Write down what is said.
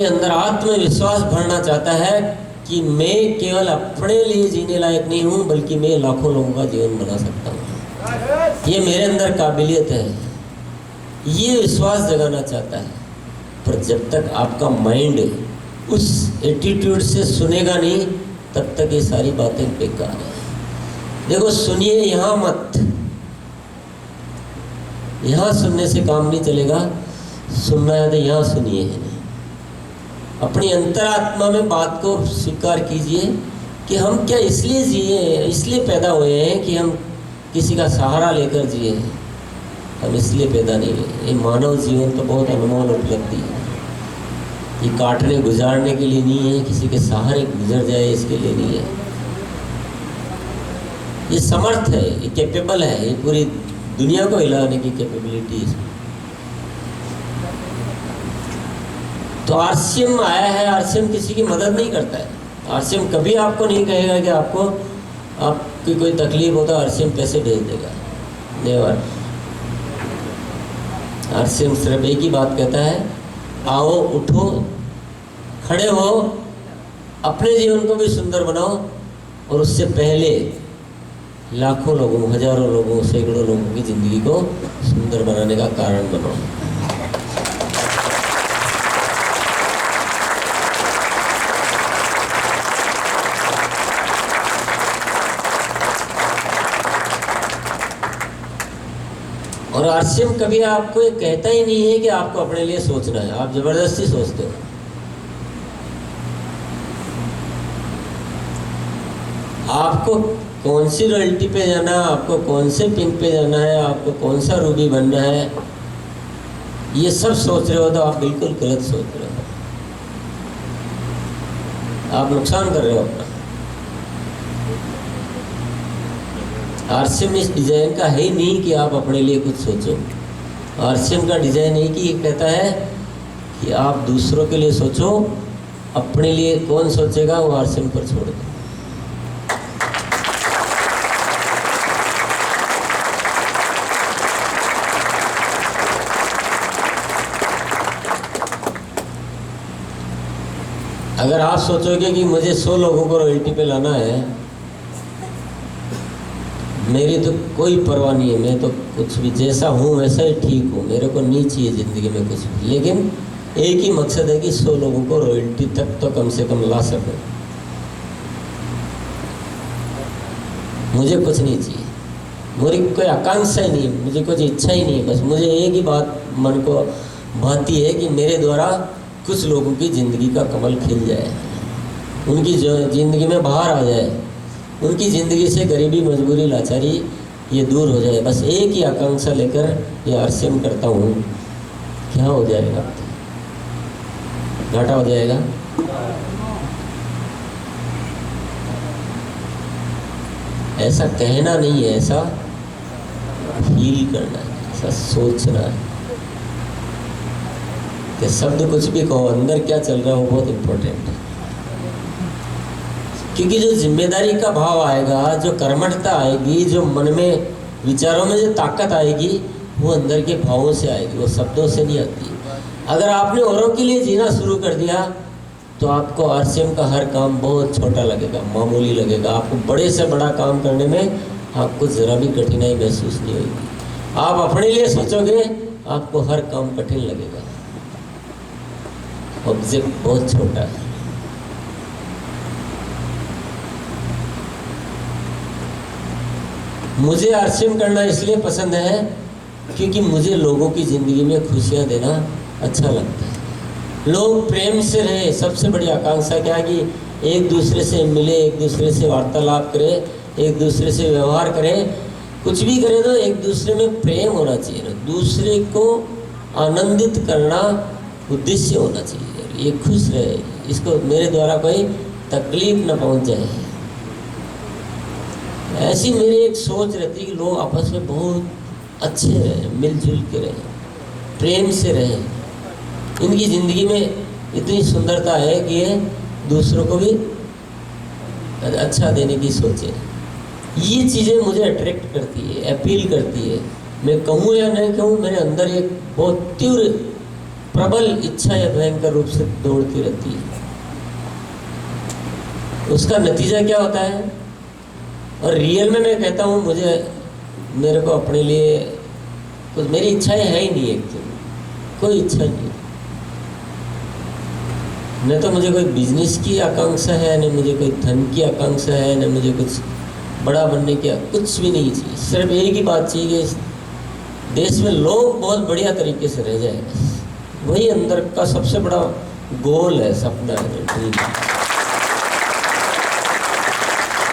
अंदर आत्मविश्वास भरना चाहता है कि मैं केवल अपने लिए जीने लायक नहीं हूं, बल्कि मैं लाखों लोगों का जीवन बना सकता हूं। ये मेरे अंदर काबिलियत है, ये विश्वास जगाना चाहता है। पर जब तक आपका माइंड उस एटीट्यूड से सुनेगा नहीं, तब तक ये सारी बातें बेकार है। देखो, सुनिए यहाँ मत, यहाँ सुनने से काम नहीं चलेगा। सुनना है तो यहाँ सुनिए। अपनी अंतरात्मा में बात को स्वीकार कीजिए कि हम क्या इसलिए जिए, इसलिए पैदा हुए हैं कि हम किसी का सहारा लेकर जिए। हम इसलिए पैदा नहीं हुए। ये मानव जीवन तो बहुत अनमोल उपलब्धि है। ये काटने गुजारने के लिए नहीं है, किसी के सहारे गुजर जाए इसके लिए नहीं है। ये समर्थ है, ये कैपेबल है, ये पूरी दुनिया को हिलाने की कैपेबिलिटी है। तो आरसीएम आया है, आरसीएम किसी की मदद नहीं करता है। आरसीएम कभी आपको नहीं कहेगा कि आपकी कोई तकलीफ हो तो आरसीएम पैसे भेज देगा। नेवर। आरसीएम सिर्फ एक ही बात कहता है, आओ, उठो, खड़े हो, अपने जीवन को भी सुंदर बनाओ और उससे पहले लाखों लोगों, हजारों लोगों, सैकड़ों लोगों की जिंदगी को सुंदर बनाने का कारण बनाओ। और आरसीएम कभी आपको ये कहता ही नहीं है कि आपको अपने लिए सोचना है। आप जबरदस्ती सोचते हो। आपको कौन सी रॉयल्टी पे जाना है, आपको कौन से पिन पे जाना है, आपको कौन सा रूबी बनना है, ये सब सोच रहे हो तो आप बिल्कुल गलत सोच रहे हो। आप नुकसान कर रहे हो अपना। आरसीएम इस डिजाइन का है ही नहीं कि आप अपने लिए कुछ सोचो। आरसीएम का डिजाइन है कि ये कहता है कि आप दूसरों के लिए सोचो, अपने लिए कौन सोचेगा वो आरसीएम पर छोड़ दो। अगर आप सोचोगे कि मुझे 100 लोगों को रॉयल्टी पे लाना है, मेरी तो कोई परवाह नहीं है, मैं तो कुछ भी जैसा हूँ वैसा ही ठीक हूँ, मेरे को नहीं चाहिए ज़िंदगी में कुछ भी, लेकिन एक ही मकसद है कि 100 लोगों को रॉयल्टी तक तो कम से कम ला सकूँ। मुझे कुछ नहीं चाहिए, मेरी कोई आकांक्षा ही नहीं, मुझे कुछ इच्छा ही नहीं। बस मुझे एक ही बात मन को भाती है कि मेरे द्वारा कुछ लोगों की ज़िंदगी का कमल खिल जाए, उनकी जो ज़िंदगी में बाहर आ जाए, उनकी ज़िंदगी से गरीबी, मजबूरी, लाचारी ये दूर हो जाए। बस एक ही आकांक्षा लेकर ये आरसीएम करता हूँ। क्या हो जाएगा? घाटा हो जाएगा। ऐसा कहना नहीं है, ऐसा फील करना है, ऐसा सोचना है। कि शब्द कुछ भी कहो, अंदर क्या चल रहा है वो बहुत इम्पोर्टेंट है। क्योंकि जो जिम्मेदारी का भाव आएगा, जो कर्मठता आएगी, जो मन में, विचारों में जो ताकत आएगी, वो अंदर के भावों से आएगी, वो शब्दों से नहीं आती। अगर आपने औरों के लिए जीना शुरू कर दिया तो आपको आरसीएम का हर काम बहुत छोटा लगेगा, मामूली लगेगा। आपको बड़े से बड़ा काम करने में आपको ज़रा भी कठिनाई महसूस नहीं होगी। आप अपने लिए सोचोगे, आपको हर काम कठिन लगेगा। ऑब्जेक्ट बहुत छोटा है। मुझे आरसीएम करना इसलिए पसंद है क्योंकि मुझे लोगों की ज़िंदगी में खुशियाँ देना अच्छा लगता है। लोग प्रेम से रहे, सबसे बड़ी आकांक्षा क्या है कि एक दूसरे से मिले, एक दूसरे से वार्तालाप करें, एक दूसरे से व्यवहार करें। कुछ भी करें तो एक दूसरे में प्रेम होना चाहिए, दूसरे को आनंदित करना उद्देश्य होना चाहिए। ये खुश रहे, इसको मेरे द्वारा कोई तकलीफ न पहुँच जाए, ऐसी मेरी एक सोच रहती है कि लोग आपस में बहुत अच्छे रहें, मिलजुल के रहें, प्रेम से रहें। इनकी ज़िंदगी में इतनी सुंदरता है कि ये दूसरों को भी अच्छा देने की सोचें। ये चीज़ें मुझे अट्रैक्ट करती है, अपील करती है। मैं कहूँ या नहीं कहूँ, मेरे अंदर एक बहुत तीव्र प्रबल इच्छा या भयंकर रूप से दौड़ती रहती है। उसका नतीजा क्या होता है? और रियल में मैं कहता हूँ, मेरे को अपने लिए कुछ मेरी इच्छाएं है ही नहीं, एक तो कोई इच्छा नहीं। न तो मुझे कोई बिजनेस की आकांक्षा है, न मुझे कोई धन की आकांक्षा है, न मुझे कुछ बड़ा बनने की, कुछ भी नहीं चाहिए। सिर्फ एक ही बात चाहिए कि इस देश में लोग बहुत बढ़िया तरीके से रह जाए, बस वही अंदर का सबसे बड़ा गोल है, सपना है, ड्रीम है।